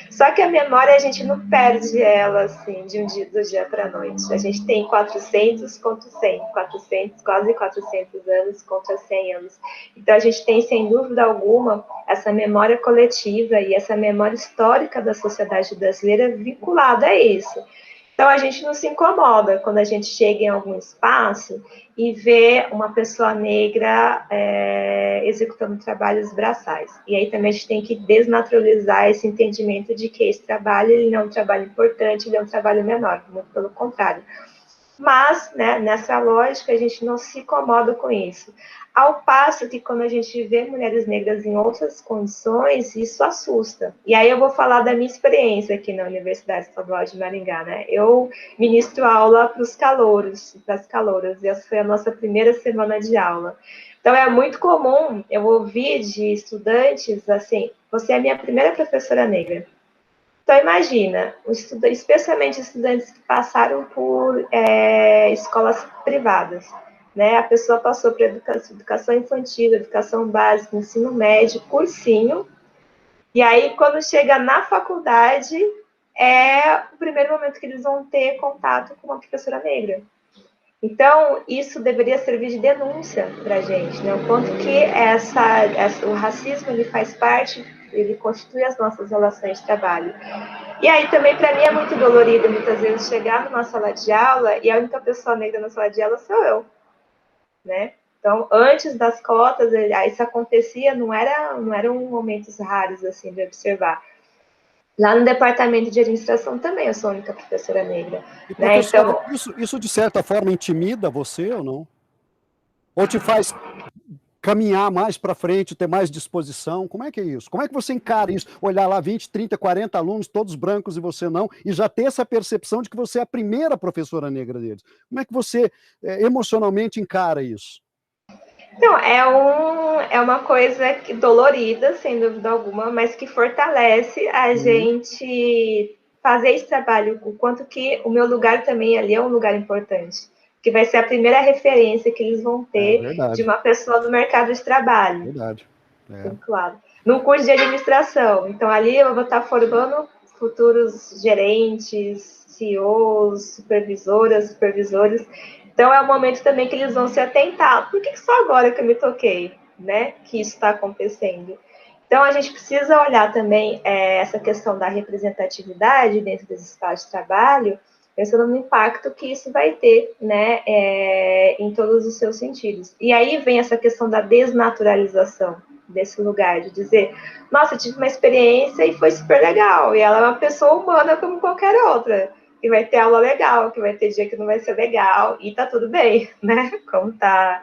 Só que a memória, a gente não perde ela, assim, do dia para a noite. A gente tem 400 contra 100, 400, quase 400 anos contra 100 anos. Então, a gente tem, sem dúvida alguma, essa memória coletiva e essa memória histórica da sociedade brasileira vinculada a isso. Então, a gente não se incomoda quando a gente chega em algum espaço e vê uma pessoa negra executando trabalhos braçais. E aí também a gente tem que desnaturalizar esse entendimento de que esse trabalho ele não é um trabalho importante, ele é um trabalho menor, muito pelo contrário. Mas, né, nessa lógica, a gente não se incomoda com isso. Ao passo que, quando a gente vê mulheres negras em outras condições, isso assusta. E aí eu vou falar da minha experiência aqui na Universidade Estadual de Maringá, né? Eu ministro aula para os calouros, para as calouras, e essa foi a nossa primeira semana de aula. Então, é muito comum eu ouvir de estudantes, assim, você é a minha primeira professora negra. Então, imagina, especialmente estudantes que passaram por escolas privadas, né? A pessoa passou por educação infantil, educação básica, ensino médio, cursinho, e aí, quando chega na faculdade, é o primeiro momento que eles vão ter contato com uma professora negra. Então, isso deveria servir de denúncia para a gente, né? O quanto que o racismo ele faz parte, ele constitui as nossas relações de trabalho. E aí também, para mim, é muito dolorido, muitas vezes, chegar numa sala de aula e a única pessoa negra na sala de aula sou eu, né? Então, antes das cotas, isso acontecia, não eram momentos raros, assim, de observar. Lá no departamento de administração também eu sou a única professora negra. E, professora, Então, isso de certa forma intimida você ou não? Ou te faz caminhar mais para frente, ter mais disposição? Como é que é isso? Como é que você encara isso? Olhar lá 20, 30, 40 alunos, todos brancos e você não, e já ter essa percepção de que você é a primeira professora negra deles. Como é que você emocionalmente encara isso? Não, é uma coisa dolorida, sem dúvida alguma, mas que fortalece a gente fazer esse trabalho, o quanto que o meu lugar também ali é um lugar importante, que vai ser a primeira referência que eles vão ter de uma pessoa no mercado de trabalho. Verdade. Claro. No curso de administração. Então, ali eu vou estar formando futuros gerentes, CEOs, supervisoras, supervisores. Então, é o momento também que eles vão se atentar. Por que só agora que eu me toquei, né, que isso está acontecendo? Então, a gente precisa olhar também essa questão da representatividade dentro desse espaço de trabalho, pensando no impacto que isso vai ter, né, em todos os seus sentidos. E aí vem essa questão da desnaturalização desse lugar, de dizer, nossa, eu tive uma experiência e foi super legal, e ela é uma pessoa humana como qualquer outra, que vai ter aula legal, que vai ter dia que não vai ser legal, e tá tudo bem, né? Como tá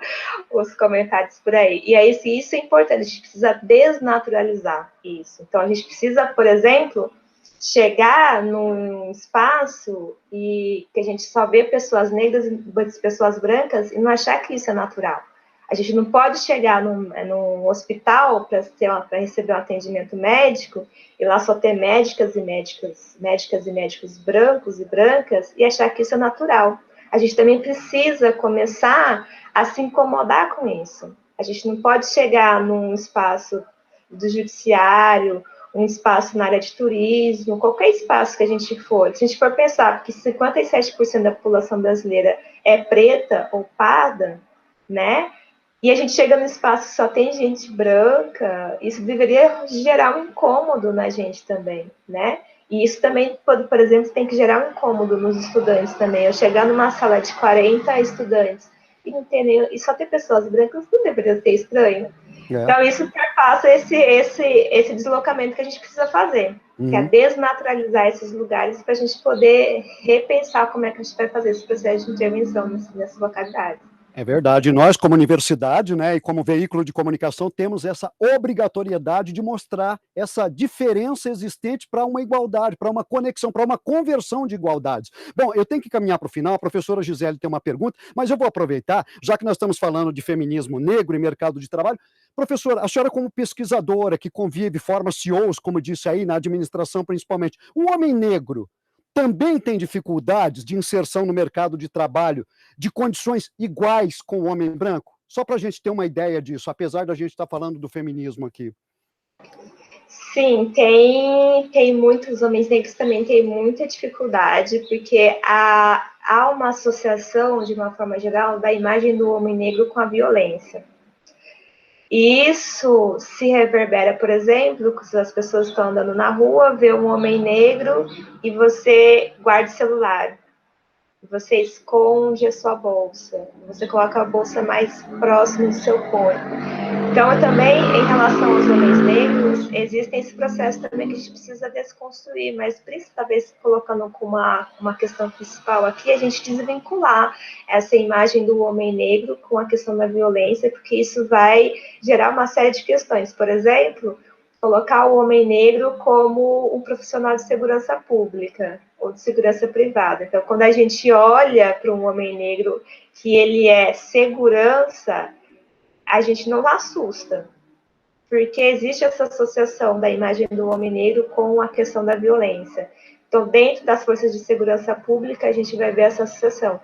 os comentários por aí. E aí, se isso é importante, a gente precisa desnaturalizar isso. Então, a gente precisa, por exemplo, chegar num espaço e que a gente só vê pessoas negras e pessoas brancas e não achar que isso é natural. A gente não pode chegar num hospital para receber um atendimento médico e lá só ter médicas e médicos brancos e brancas e achar que isso é natural. A gente também precisa começar a se incomodar com isso. A gente não pode chegar num espaço do judiciário, um espaço na área de turismo, qualquer espaço que a gente for. Se a gente for pensar que 57% da população brasileira é preta ou parda, né? E a gente chega no espaço que só tem gente branca, isso deveria gerar um incômodo na gente também, né? E isso também, por exemplo, tem que gerar um incômodo nos estudantes também. Eu chegar numa sala de 40 estudantes e só ter pessoas brancas não deveria ser estranho. Então, isso perpassa esse deslocamento que a gente precisa fazer, que é desnaturalizar esses lugares para a gente poder repensar como é que a gente vai fazer esse processo de intervenção nessas localidades. É verdade. Nós, como universidade, né, e como veículo de comunicação, temos essa obrigatoriedade de mostrar essa diferença existente para uma igualdade, para uma conexão, para uma conversão de igualdades. Bom, eu tenho que caminhar para o final, a professora Gisele tem uma pergunta, mas eu vou aproveitar, já que nós estamos falando de feminismo negro e mercado de trabalho. Professora, a senhora como pesquisadora que convive, forma CEOs, como disse aí, na administração principalmente, o homem negro também tem dificuldades de inserção no mercado de trabalho, de condições iguais com o homem branco? Só para a gente ter uma ideia disso, apesar da gente estar falando do feminismo aqui. Sim, tem muitos homens negros também têm muita dificuldade, porque há uma associação, de uma forma geral, da imagem do homem negro com a violência. E isso se reverbera, por exemplo, se as pessoas estão andando na rua, vê um homem negro e você guarda o celular, você esconde a sua bolsa, você coloca a bolsa mais próximo do seu corpo. Então, também, em relação aos homens negros, existe esse processo também que a gente precisa desconstruir, mas principalmente colocando como uma questão principal aqui, a gente desvincular essa imagem do homem negro com a questão da violência, porque isso vai gerar uma série de questões. Por exemplo, colocar o homem negro como um profissional de segurança pública ou de segurança privada. Então, quando a gente olha para um homem negro que ele é segurança, a gente não assusta, porque existe essa associação da imagem do homem negro com a questão da violência. Então, dentro das forças de segurança pública, a gente vai ver essa associação.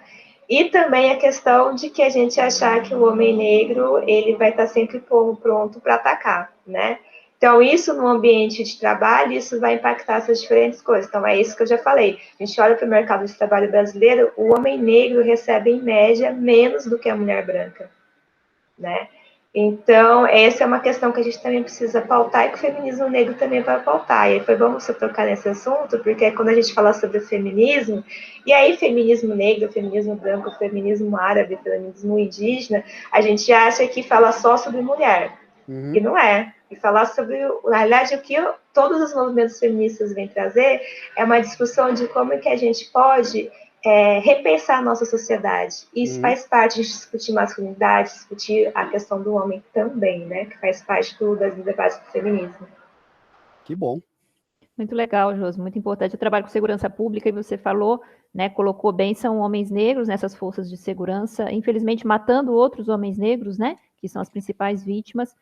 E também a questão de que a gente achar que o homem negro ele vai estar sempre pronto para atacar, né? Então, isso no ambiente de trabalho, isso vai impactar essas diferentes coisas. Então, é isso que eu já falei. A gente olha para o mercado de trabalho brasileiro, o homem negro recebe, em média, menos do que a mulher branca, né? Então, essa é uma questão que a gente também precisa pautar e que o feminismo negro também vai pautar. E aí foi bom você tocar nesse assunto, porque quando a gente fala sobre feminismo, e aí feminismo negro, feminismo branco, feminismo árabe, feminismo indígena, a gente acha que fala só sobre mulher. E não é. E falar sobre, na realidade, o que todos os movimentos feministas vêm trazer é uma discussão de como é que a gente pode repensar a nossa sociedade. Isso faz parte de discutir masculinidade, discutir a questão do homem também, né? Que faz parte das debates do feminismo. Que bom. Muito legal, Josi, muito importante. Eu trabalho com segurança pública e você falou, né, colocou bem, são homens negros nessas forças de segurança, infelizmente matando outros homens negros, né, que são as principais vítimas,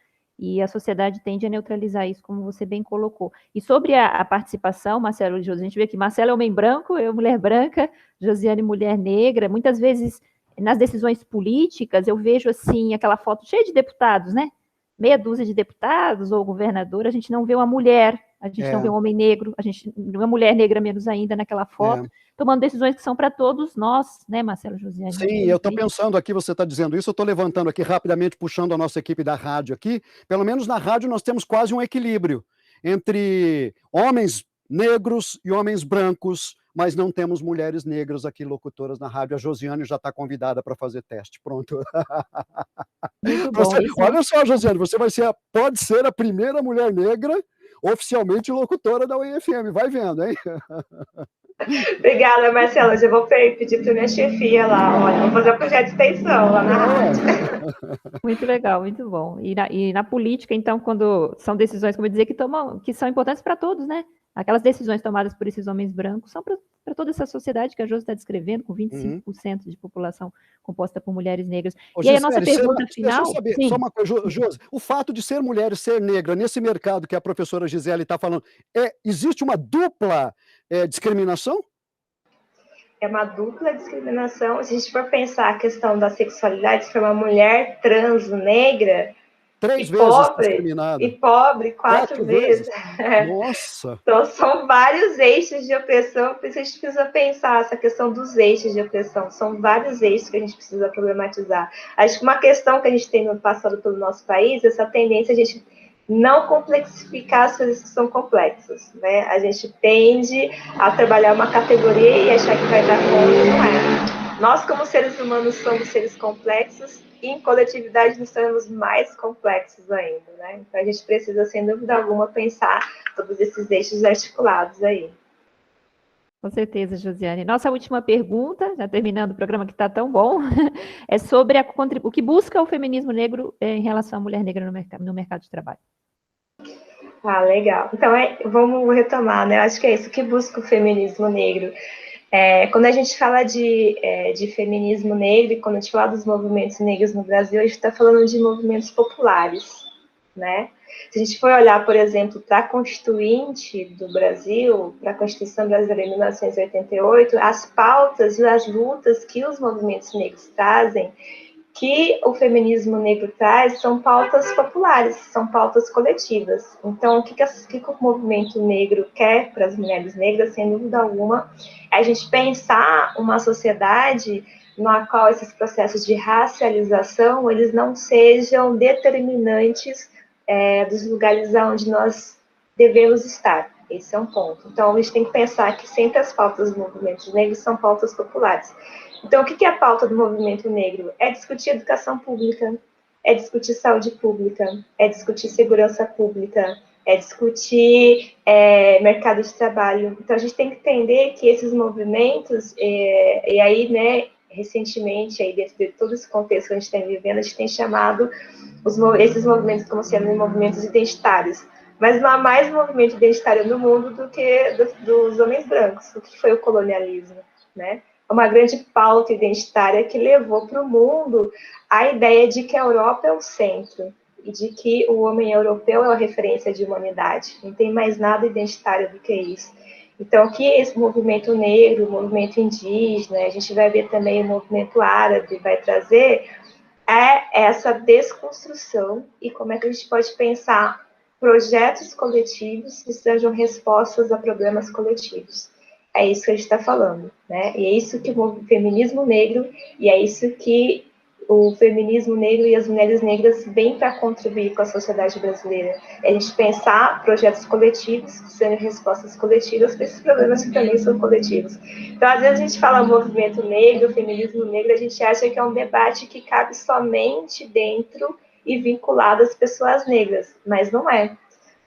e a sociedade tende a neutralizar isso, como você bem colocou. E sobre a participação, Marcelo e Josi, a gente vê que Marcelo é homem branco, eu mulher branca, Josiane mulher negra, muitas vezes nas decisões políticas eu vejo assim aquela foto cheia de deputados, né, meia dúzia de deputados ou governador, a gente não vê uma mulher, a gente não vê um homem negro, a gente uma mulher negra menos ainda naquela foto, tomando decisões que são para todos nós, né, Marcelo, Josiane? Sim, eu estou pensando aqui, você está dizendo isso, eu estou levantando aqui rapidamente, puxando a nossa equipe da rádio aqui, pelo menos na rádio nós temos quase um equilíbrio entre homens negros e homens brancos, mas não temos mulheres negras aqui locutoras na rádio. A Josiane já está convidada para fazer teste, pronto. Muito bom. Olha só, Josiane, você pode ser a primeira mulher negra oficialmente locutora da UEFM, vai vendo, hein? Obrigada, Marcela. Já vou pedir para minha chefia lá. Olha, vou fazer um projeto de extensão lá na rádio. Muito legal, muito bom. E na política, então, quando são decisões, como eu dizer, que são importantes para todos, né? Aquelas decisões tomadas por esses homens brancos são para toda essa sociedade que a Josi está descrevendo, com 25% de população composta por mulheres negras. E aí a nossa pergunta final... Deixa eu saber, só uma coisa, Josi, o fato de ser mulher e ser negra nesse mercado que a professora Gisele está falando, existe uma dupla discriminação? É uma dupla discriminação. Se a gente for pensar a questão da sexualidade, se for uma mulher trans negra... 3 vezes discriminada. E pobre 4 vezes. Nossa! Então, são vários eixos de opressão, por isso a gente precisa pensar essa questão dos eixos de opressão. São vários eixos que a gente precisa problematizar. Acho que uma questão que a gente tem no passado pelo nosso país, essa tendência a gente não complexificar as coisas que são complexas, né? A gente tende a trabalhar uma categoria e achar que vai dar conta, não é. nós, como seres humanos, somos seres complexos e em coletividade nos tornamos mais complexos ainda, né? Então a gente precisa, sem dúvida alguma, pensar todos esses eixos articulados aí. Com certeza, Josiane. Nossa última pergunta, já terminando o programa que está tão bom, é sobre o que busca o feminismo negro em relação à mulher negra no mercado de trabalho. Ah, legal. Então, vamos retomar, né? Eu acho que é isso que busca o feminismo negro. Quando a gente fala de feminismo negro, e quando a gente fala dos movimentos negros no Brasil, a gente está falando de movimentos populares, né? Se a gente for olhar, por exemplo, para a Constituinte do Brasil, para a Constituição Brasileira de 1988, as pautas e as lutas que os movimentos negros trazem, que o feminismo negro traz, são pautas populares, são pautas coletivas. Então, o que o movimento negro quer para as mulheres negras, sem dúvida alguma, é a gente pensar uma sociedade na qual esses processos de racialização, eles não sejam determinantes dos lugares onde nós devemos estar. Esse é um ponto. Então, a gente tem que pensar que sempre as pautas dos movimentos negros são pautas populares. Então, o que é a pauta do movimento negro? É discutir educação pública, é discutir saúde pública, é discutir segurança pública, é discutir mercado de trabalho. Então, a gente tem que entender que esses movimentos, e aí, né, recentemente, aí dentro de todo esse contexto que a gente está vivendo, a gente tem chamado esses movimentos como sendo movimentos identitários. Mas não há mais movimento identitário no mundo do que dos homens brancos, o que foi o colonialismo, né? Uma grande pauta identitária que levou para o mundo a ideia de que a Europa é o centro e de que o homem europeu é a referência de humanidade. Não tem mais nada identitário do que isso. Então, o que esse movimento negro, o movimento indígena, a gente vai ver também o movimento árabe, vai trazer essa desconstrução e como é que a gente pode pensar projetos coletivos que sejam respostas a problemas coletivos. É isso que a gente está falando, né? E é isso que o feminismo negro, e é isso que o feminismo negro e as mulheres negras vêm para contribuir com a sociedade brasileira. É a gente pensar projetos coletivos que sejam respostas coletivas para esses problemas que também são coletivos. Então, às vezes a gente fala movimento negro, feminismo negro, a gente acha que é um debate que cabe somente dentro e vinculado às pessoas negras, mas não é.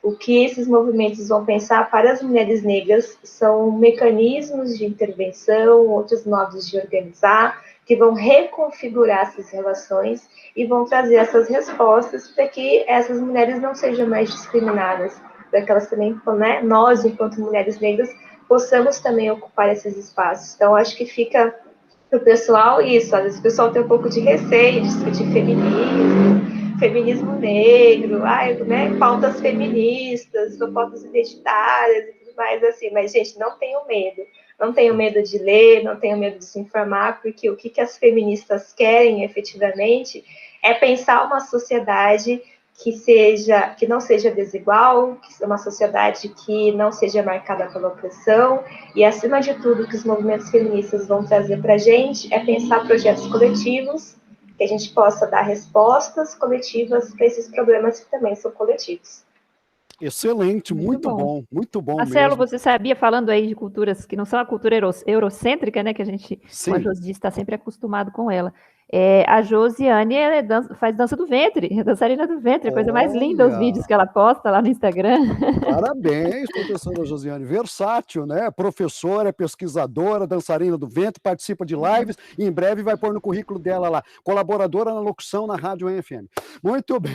O que esses movimentos vão pensar para as mulheres negras são mecanismos de intervenção, outros modos de organizar, que vão reconfigurar essas relações e vão trazer essas respostas para que essas mulheres não sejam mais discriminadas, para que elas também, né, nós, enquanto mulheres negras, possamos também ocupar esses espaços. Então, acho que fica para o pessoal isso, às vezes o pessoal tem um pouco de receio de discutir feminismo negro, né, pautas feministas, pautas identitárias e tudo mais assim, mas, gente, não tenham medo de ler, não tenham medo de se informar, porque o que as feministas querem efetivamente é pensar uma sociedade que não seja desigual, que uma sociedade que não seja marcada pela opressão, e, acima de tudo, o que os movimentos feministas vão trazer para a gente é pensar projetos coletivos, que a gente possa dar respostas coletivas para esses problemas que também são coletivos. Excelente, muito bom Marcelo, mesmo. você sabia, falando aí de culturas que não são a cultura eurocêntrica, né, que a gente, como a Josi disse, está sempre acostumado com ela. A Josiane faz dança do ventre, dançarina do ventre, a coisa mais linda, os vídeos que ela posta lá no Instagram. Parabéns, professora Josiane, versátil, né? Professora, pesquisadora, dançarina do ventre, participa de lives e em breve vai pôr no currículo dela lá, colaboradora na locução na Rádio UEM-FM. Muito bem.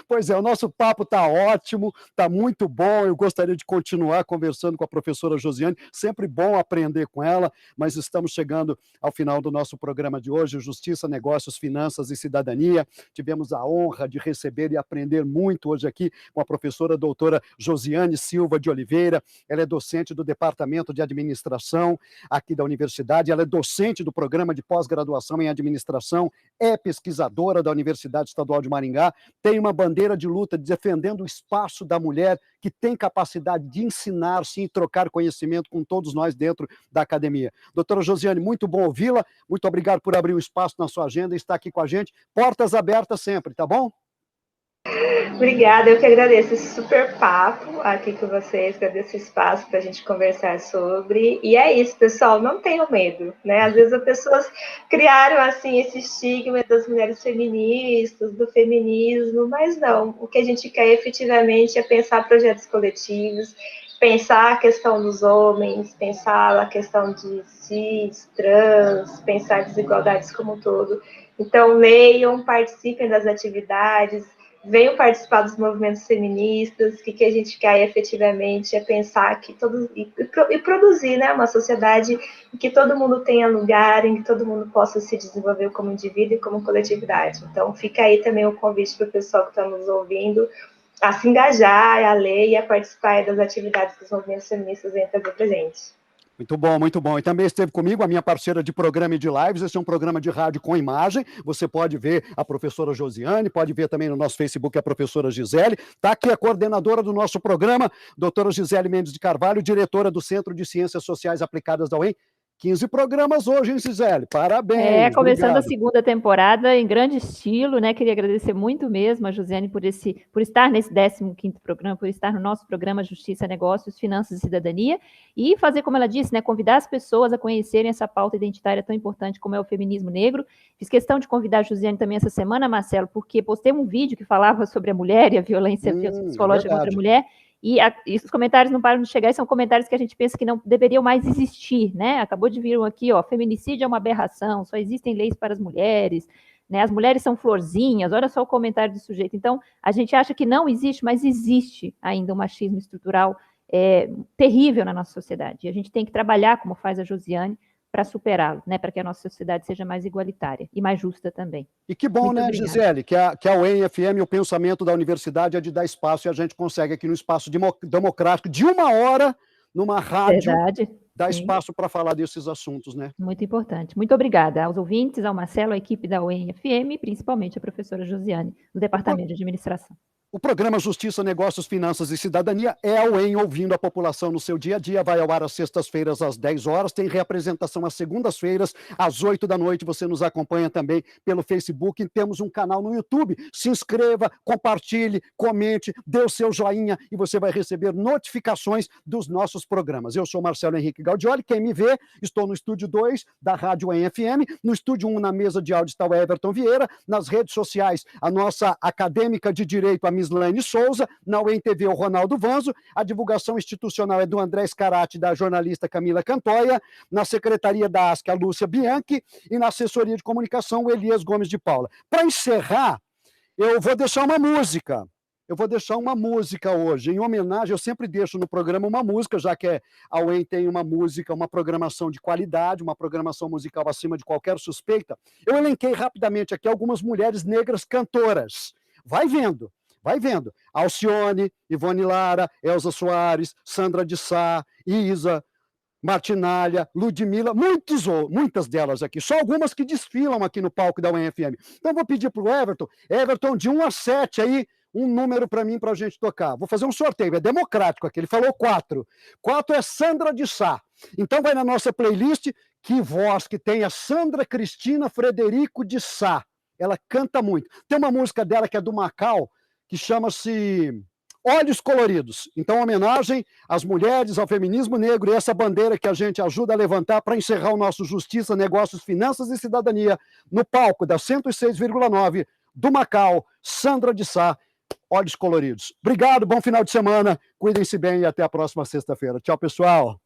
Pois é, o nosso papo está ótimo, está muito bom, eu gostaria de continuar conversando com a professora Josiane, sempre bom aprender com ela, mas estamos chegando ao final do nosso programa de hoje, Justiça, Negócios, Finanças e Cidadania. Tivemos a honra de receber e aprender muito hoje aqui com a professora doutora Josiane Silva de Oliveira. Ela é docente do Departamento de Administração aqui da Universidade, ela é docente do Programa de Pós-Graduação em Administração, é pesquisadora da Universidade Estadual de Maringá, tem uma bandeira de luta defendendo o espaço da mulher que tem capacidade de ensinar, sim, trocar conhecimento com todos nós dentro da academia. Doutora Josiane, muito bom ouvi-la, muito obrigado por abrir um espaço na sua agenda e estar aqui com a gente. Portas abertas sempre, tá bom? Obrigada, eu que agradeço esse super papo aqui com vocês, agradeço o espaço para a gente conversar sobre. E é isso, pessoal, não tenham medo, né? Às vezes as pessoas criaram assim esse estigma das mulheres feministas, do feminismo, mas não. O que a gente quer efetivamente é pensar projetos coletivos, pensar a questão dos homens, pensar a questão de cis, trans, pensar desigualdades como um todo. Então, leiam, participem das atividades, venham participar dos movimentos feministas, o que a gente quer efetivamente é pensar que todos e produzir, né, uma sociedade em que todo mundo tenha lugar, em que todo mundo possa se desenvolver como indivíduo e como coletividade. Então, fica aí também o convite para o pessoal que está nos ouvindo a se engajar, a ler e a participar das atividades que os movimentos feministas vêm fazer para a gente. Muito bom, muito bom. E também esteve comigo a minha parceira de programa e de lives. Esse é um programa de rádio com imagem. Você pode ver a professora Josiane, pode ver também no nosso Facebook a professora Gisele. Está aqui a coordenadora do nosso programa, doutora Gisele Mendes de Carvalho, diretora do Centro de Ciências Sociais Aplicadas da UEM. 15 programas hoje, hein, Gisele? Parabéns. Começando obrigado. A segunda temporada em grande estilo, né? Queria agradecer muito mesmo a Josiane por estar nesse 15º programa, por estar no nosso programa Justiça, Negócios, Finanças e Cidadania, e fazer, como ela disse, né, convidar as pessoas a conhecerem essa pauta identitária tão importante como é o feminismo negro. Fiz questão de convidar a Josiane também essa semana, Marcelo, porque postei um vídeo que falava sobre a mulher e a violência psicológica contra a mulher. E os comentários não param de chegar, e são comentários que a gente pensa que não deveriam mais existir, né? Acabou de vir um aqui, ó, feminicídio é uma aberração, só existem leis para as mulheres, né? As mulheres são florzinhas, olha só o comentário do sujeito. Então, a gente acha que não existe, mas existe ainda um machismo estrutural terrível na nossa sociedade. E a gente tem que trabalhar, como faz a Josiane, para superá-lo, né? Para que a nossa sociedade seja mais igualitária e mais justa também. E que bom, muito né, obrigada. Gisele, que a UEM-FM, o pensamento da universidade é de dar espaço, e a gente consegue aqui no espaço democrático de 1 hora, numa rádio, dar espaço para falar desses assuntos, né? Muito importante. Muito obrigada aos ouvintes, ao Marcelo, à equipe da UEM-FM, principalmente a professora Josiane, do Departamento de Administração. O programa Justiça, Negócios, Finanças e Cidadania é a UEM ouvindo a população no seu dia a dia. Vai ao ar às sextas-feiras às 10 horas. Tem reapresentação às segundas-feiras às 8 da noite. Você nos acompanha também pelo Facebook. Temos um canal no YouTube. Se inscreva, compartilhe, comente, dê o seu joinha e você vai receber notificações dos nossos programas. Eu sou Marcelo Henrique Gaudioli. Quem me vê, estou no estúdio 2 da Rádio UEM FM. No estúdio 1, na mesa de áudio, está o Everton Vieira. Nas redes sociais, a nossa acadêmica de Direito, a Mislaine Souza, na UEM TV o Ronaldo Vanzo, a divulgação institucional é do André Scarati, da jornalista Camila Cantoia, na secretaria da ASC a Lúcia Bianchi e na assessoria de comunicação o Elias Gomes de Paula. Para encerrar, eu vou deixar uma música. Hoje, em homenagem, eu sempre deixo no programa uma música, já que a UEM tem uma música, uma programação de qualidade, uma programação musical acima de qualquer suspeita. Eu elenquei rapidamente aqui algumas mulheres negras cantoras. Vai vendo. Alcione, Ivone Lara, Elza Soares, Sandra de Sá, Isa, Martinalha, Ludmilla, muitas delas aqui, só algumas que desfilam aqui no palco da UEM-FM. Então vou pedir para o Everton, de 1 a 7 aí, um número para mim para a gente tocar. Vou fazer um sorteio, é democrático aqui, ele falou 4. 4 é Sandra de Sá. Então vai na nossa playlist, que voz que tem a Sandra Cristina Frederico de Sá. Ela canta muito. Tem uma música dela que é do Macau, que chama-se Olhos Coloridos. Então, homenagem às mulheres, ao feminismo negro e essa bandeira que a gente ajuda a levantar para encerrar o nosso Justiça, Negócios, Finanças e Cidadania no palco da 106,9 do Macau, Sandra de Sá, Olhos Coloridos. Obrigado, bom final de semana, cuidem-se bem e até a próxima sexta-feira. Tchau, pessoal.